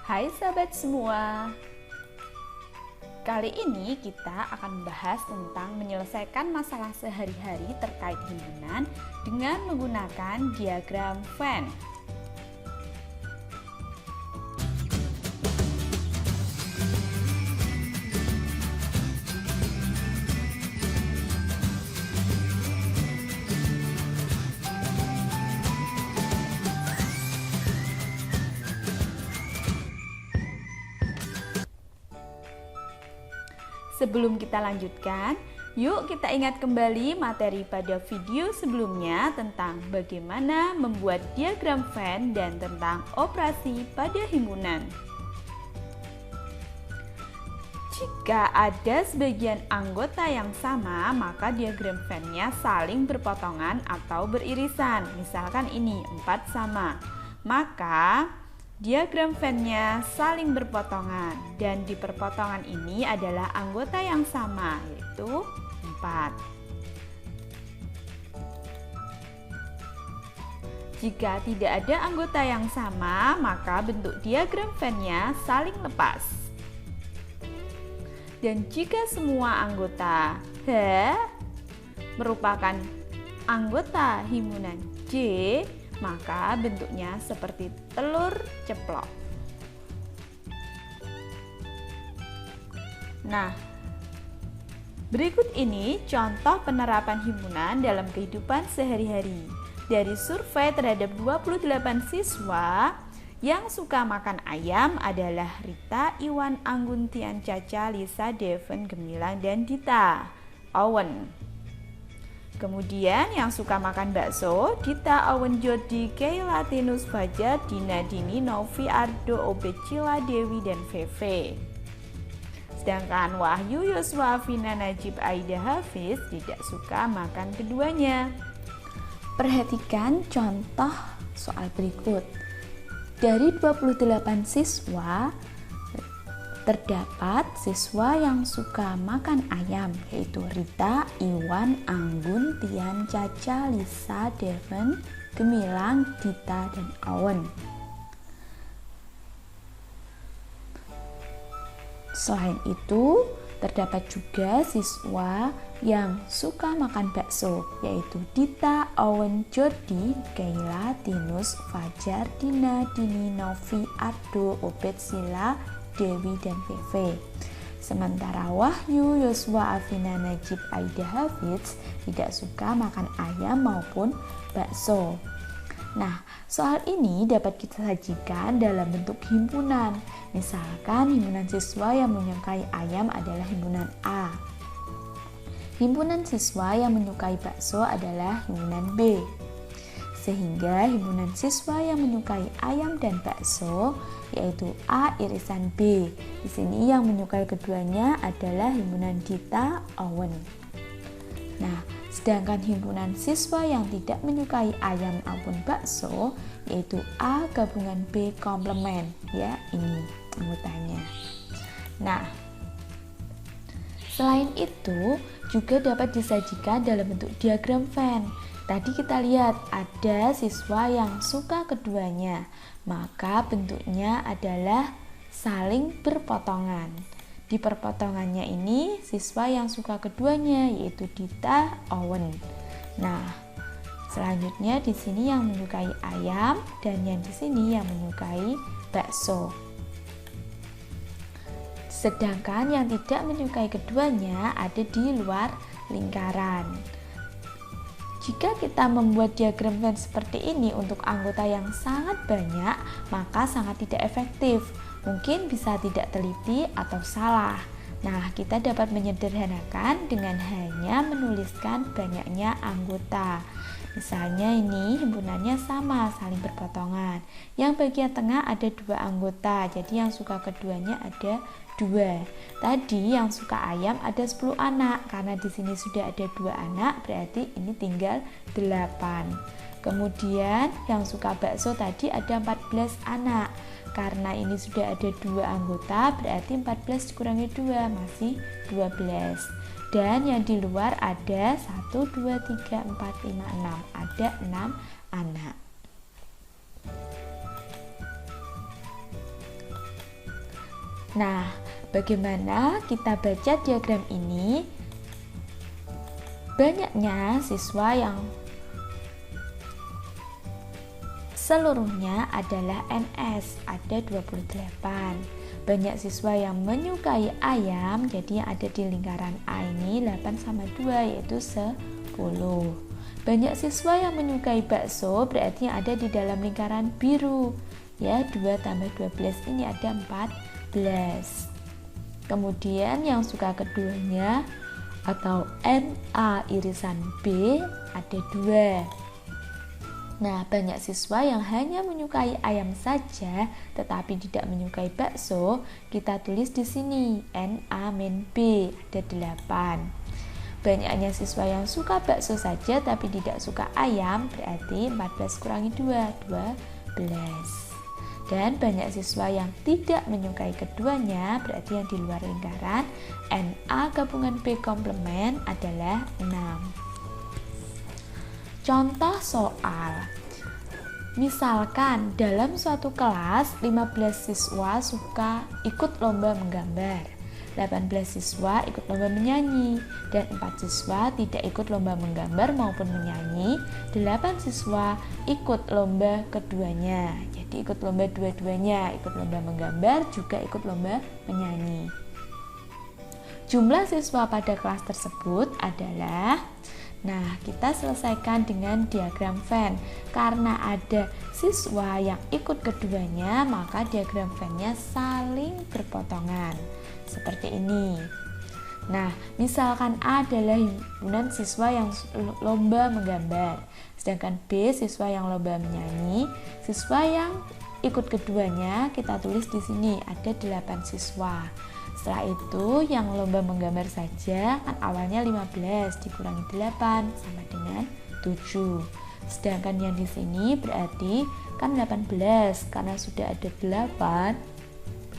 Hai sahabat semua. Kali ini kita akan membahas tentang menyelesaikan masalah sehari-hari terkait himpunan dengan menggunakan diagram Venn. Sebelum kita lanjutkan, yuk kita ingat kembali materi pada video sebelumnya tentang bagaimana membuat diagram Venn dan tentang operasi pada himpunan. Jika ada sebagian anggota yang sama, maka diagram Venn-nya saling berpotongan atau beririsan. Misalkan ini 4 sama. Maka diagram Venn-nya saling berpotongan dan di perpotongan ini adalah anggota yang sama, yaitu 4. Jika tidak ada anggota yang sama, maka bentuk diagram Venn-nya saling lepas. Dan jika semua anggota H merupakan anggota himpunan J, maka bentuknya seperti telur ceplok. Nah, berikut ini contoh penerapan himpunan dalam kehidupan sehari-hari. Dari survei terhadap 28 siswa, yang suka makan ayam adalah Rita, Iwan, Anggun, Tian, Caca, Lisa, Devon, Gemilang, dan Dita, Owen. Kemudian yang suka makan bakso, Dita, Owen, Jody, Kayla, Tinus, Fajar, Dina, Dini, Novi, Ardo, Obed, Cila, Dewi, dan Feve. Sedangkan Wahyu, Yoswa, Vina, Najib, Aida, Hafiz tidak suka makan keduanya. Perhatikan contoh soal berikut. Dari 28 siswa, terdapat siswa yang suka makan ayam, yaitu Rita, Iwan, Anggun, Tian, Caca, Lisa, Devon, Gemilang, Dita, dan Owen. Selain itu, terdapat juga siswa yang suka makan bakso, yaitu Dita, Owen, Jody, Kayla, Tinus, Fajar, Dina, Dini, Novi, Ardo, Obed, Sila, Dewi, dan Feve. Sementara Wahyu, Yoswa, Afina, Najib, Aida, Hafiz tidak suka makan ayam maupun bakso. Nah, soal ini dapat kita sajikan dalam bentuk himpunan. Misalkan himpunan siswa yang menyukai ayam adalah himpunan A. Himpunan siswa yang menyukai bakso adalah himpunan B. Sehingga himpunan siswa yang menyukai ayam dan bakso yaitu A irisan B. Di sini yang menyukai keduanya adalah himpunan Dita, Owen. Nah, sedangkan himpunan siswa yang tidak menyukai ayam maupun bakso yaitu A gabungan B komplement, ya ini anggotanya. Nah, selain itu juga dapat disajikan dalam bentuk diagram Venn. Tadi kita lihat ada siswa yang suka keduanya, maka bentuknya adalah saling berpotongan. Di perpotongannya ini siswa yang suka keduanya yaitu Dita, Owen. Nah, selanjutnya di sini yang menyukai ayam dan yang di sini yang menyukai bakso. Sedangkan yang tidak menyukai keduanya ada di luar lingkaran. Jika kita membuat diagram Venn seperti ini untuk anggota yang sangat banyak, maka sangat tidak efektif. Mungkin bisa tidak teliti atau salah. Nah, kita dapat menyederhanakan dengan hanya menuliskan banyaknya anggota. Misalnya ini himpunannya sama, saling berpotongan. Yang bagian tengah ada 2 anggota, jadi yang suka keduanya ada 2. Tadi yang suka ayam ada 10 anak, karena di sini sudah ada 2 anak, berarti ini tinggal 8. Kemudian yang suka bakso tadi ada 14 anak. Karena ini sudah ada 2 anggota, berarti 14 dikurangi 2 masih 12. Dan yang di luar ada 1, 2, 3, 4, 5, 6. Ada 6 anak. Nah, bagaimana kita baca diagram ini? Banyaknya siswa yang seluruhnya adalah NS, ada 28. Banyak siswa yang menyukai ayam, jadi yang ada di lingkaran A ini 8 sama 2 yaitu 10. Banyak siswa yang menyukai bakso, berarti yang ada di dalam lingkaran biru, ya 2 tambah 12 ini ada 14. Kemudian yang suka keduanya atau NA irisan B ada 2. Nah, banyak siswa yang hanya menyukai ayam saja tetapi tidak menyukai bakso, kita tulis di sini NA min B ada 8. Banyaknya siswa yang suka bakso saja tapi tidak suka ayam, berarti 14 kurangi 2, 12. Dan banyak siswa yang tidak menyukai keduanya, berarti yang di luar lingkaran NA gabungan B komplement adalah 6. Contoh soal. Misalkan dalam suatu kelas 15 siswa suka ikut lomba menggambar, 18 siswa ikut lomba menyanyi, dan 4 siswa tidak ikut lomba menggambar maupun menyanyi, 8 siswa ikut lomba keduanya. Jadi ikut lomba dua-duanya, ikut lomba menggambar juga ikut lomba menyanyi. Jumlah siswa pada kelas tersebut adalah, nah kita selesaikan dengan diagram Venn. Karena ada siswa yang ikut keduanya, maka diagram Venn-nya saling berpotongan seperti ini. Nah, misalkan A adalah himpunan siswa yang lomba menggambar, sedangkan B siswa yang lomba menyanyi. Siswa yang ikut keduanya kita tulis di sini ada 8 siswa. Setelah itu yang lomba menggambar saja kan awalnya 15 dikurangi 8 sama dengan 7. Sedangkan yang di sini berarti kan 18 karena sudah ada 8,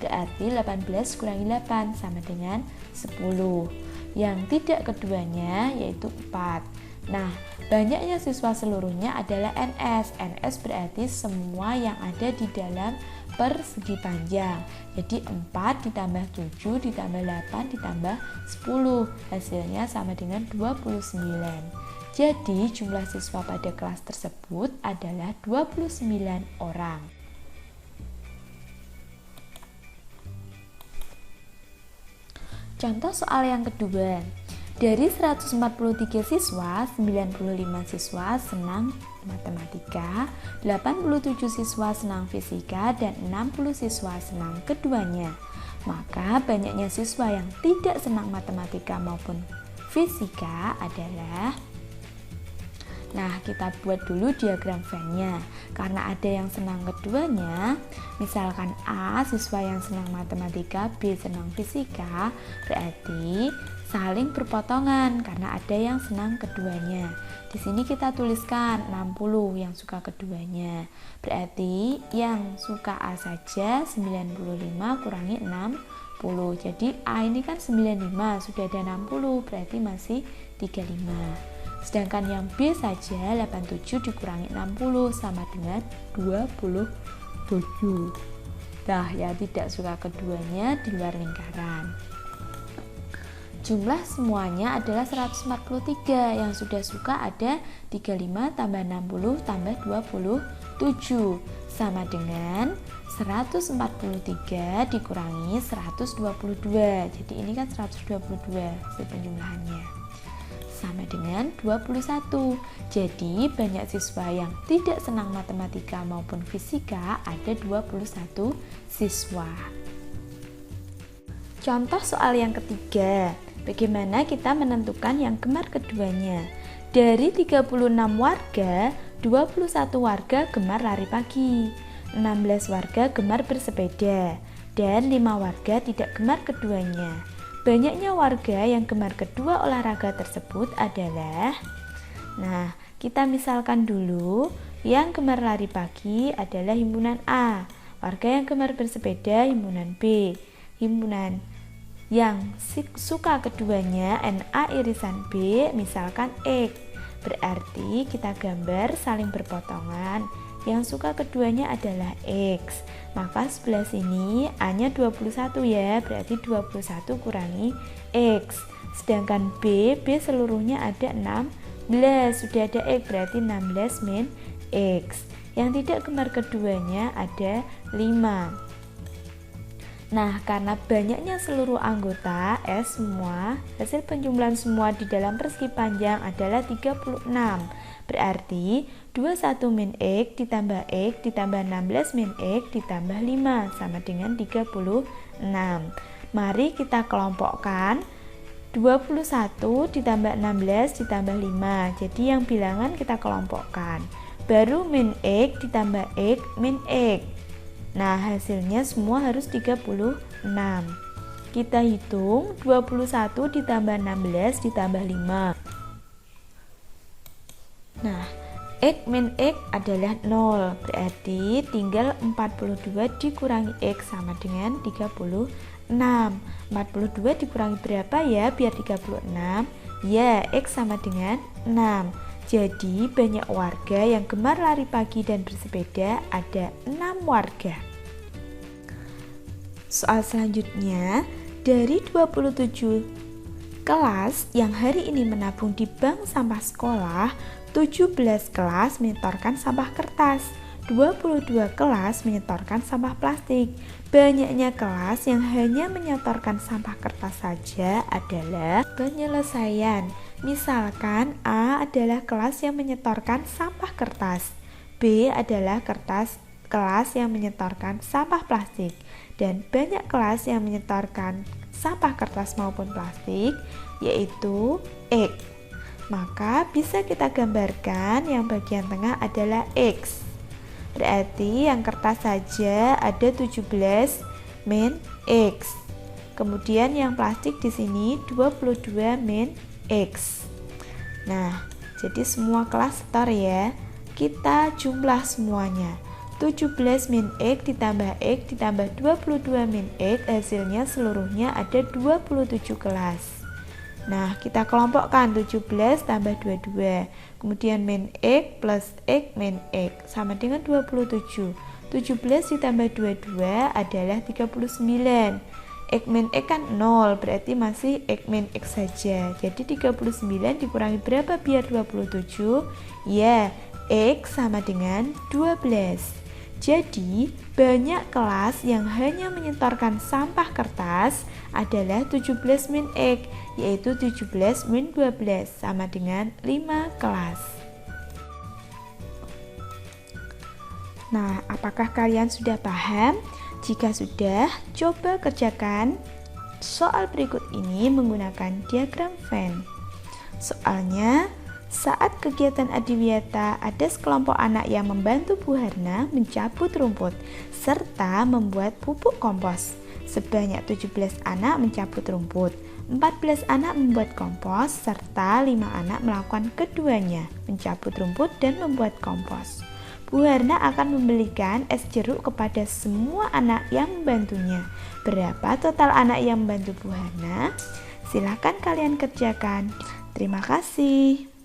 berarti 18 kurangi 8 sama dengan 10. Yang tidak keduanya yaitu 4. Nah, banyaknya siswa seluruhnya adalah NS. NS berarti semua yang ada di dalam persegi panjang. Jadi 4 ditambah 7 ditambah 8 ditambah 10. Hasilnya sama dengan 29. Jadi jumlah siswa pada kelas tersebut adalah 29 orang. Contoh soal yang kedua. Dari 143 siswa, 95 siswa senang matematika, 87 siswa senang fisika, dan 60 siswa senang keduanya. Maka banyaknya siswa yang tidak senang matematika maupun fisika adalah, nah kita buat dulu diagram Venn-nya. Karena ada yang senang keduanya, misalkan A siswa yang senang matematika, B senang fisika, berarti saling berpotongan karena ada yang senang keduanya. Di sini kita tuliskan 60 yang suka keduanya. Berarti yang suka A saja 95 kurangi 60. Jadi A ini kan 95, sudah ada 60, berarti masih 35. Sedangkan yang B saja 87 dikurangi 60 sama dengan 27. Nah, yang tidak suka keduanya di luar lingkaran. Jumlah semuanya adalah 143, yang sudah suka ada 35 tambah 60 tambah 27 sama dengan 143 dikurangi 122. Jadi ini kan 122 hasil penjumlahannya. Sama dengan 21. Jadi banyak siswa yang tidak senang matematika maupun fisika, ada 21 siswa. Contoh soal yang ketiga. Bagaimana kita menentukan yang gemar keduanya? Dari 36 warga, 21 warga gemar lari pagi, 16 warga gemar bersepeda, dan 5 warga tidak gemar keduanya. Banyaknya warga yang gemar kedua olahraga tersebut adalah, nah kita misalkan dulu, yang gemar lari pagi adalah himpunan A, warga yang gemar bersepeda himpunan B, himpunan yang suka keduanya NA irisan B misalkan X. Berarti kita gambar saling berpotongan. Yang suka keduanya adalah X. Maka sebelah sini A-nya 21 ya, berarti 21 kurangi X. Sedangkan B seluruhnya ada 16, sudah ada X, berarti 16 min X. Yang tidak kembar keduanya ada 5. Nah, karena banyaknya seluruh anggota S semua, hasil penjumlahan semua di dalam persegi panjang adalah 36. Berarti 21 min X ditambah X ditambah 16 min X ditambah 5 sama dengan 36. Mari kita kelompokkan 21 ditambah 16 ditambah 5. Jadi yang bilangan kita kelompokkan. Baru min X ditambah X min X. Nah, hasilnya semua harus 36. Kita hitung 21 ditambah 16 ditambah 5. Nah, X min X adalah 0. Berarti tinggal 42 dikurangi X sama dengan 36. 42 dikurangi berapa ya biar 36? Ya, X sama dengan 6. Jadi banyak warga yang gemar lari pagi dan bersepeda, ada 6 warga. Soal selanjutnya, dari 27 kelas yang hari ini menabung di bank sampah sekolah, 17 kelas menyetorkan sampah kertas, 22 kelas menyetorkan sampah plastik. Banyaknya kelas yang hanya menyetorkan sampah kertas saja adalah penyelesaian. Misalkan A adalah kelas yang menyetorkan sampah kertas, B adalah kelas yang menyetorkan sampah plastik, dan banyak kelas yang menyetorkan sampah kertas maupun plastik, yaitu X. Maka bisa kita gambarkan yang bagian tengah adalah X. Berarti yang kertas saja ada 17 min X. Kemudian yang plastik di sini 22 min X. Nah, jadi semua kelas setor ya. Kita jumlah semuanya. 17 min X ditambah X ditambah 22 min X, hasilnya seluruhnya ada 27 kelas. Nah, kita kelompokkan 17 tambah 22. Kemudian min X plus X min X sama dengan 27. 17 ditambah 22 adalah 39. X min X kan 0, berarti masih X min X saja. Jadi 39 dikurangi berapa biar 27? Ya, X sama dengan 12. Jadi, banyak kelas yang hanya menyetorkan sampah kertas adalah 17 min X, yaitu 17 min 12 sama dengan 5 kelas. Nah, apakah kalian sudah paham? Jika sudah, coba kerjakan soal berikut ini menggunakan diagram Venn. Soalnya, saat kegiatan adiwiyata, ada sekelompok anak yang membantu Bu Harna mencabut rumput serta membuat pupuk kompos. Sebanyak 17 anak mencabut rumput, 14 anak membuat kompos, serta 5 anak melakukan keduanya, mencabut rumput dan membuat kompos. Bu Harna akan membelikan es jeruk kepada semua anak yang membantunya. Berapa total anak yang membantu Bu Harna? Silakan kalian kerjakan. Terima kasih.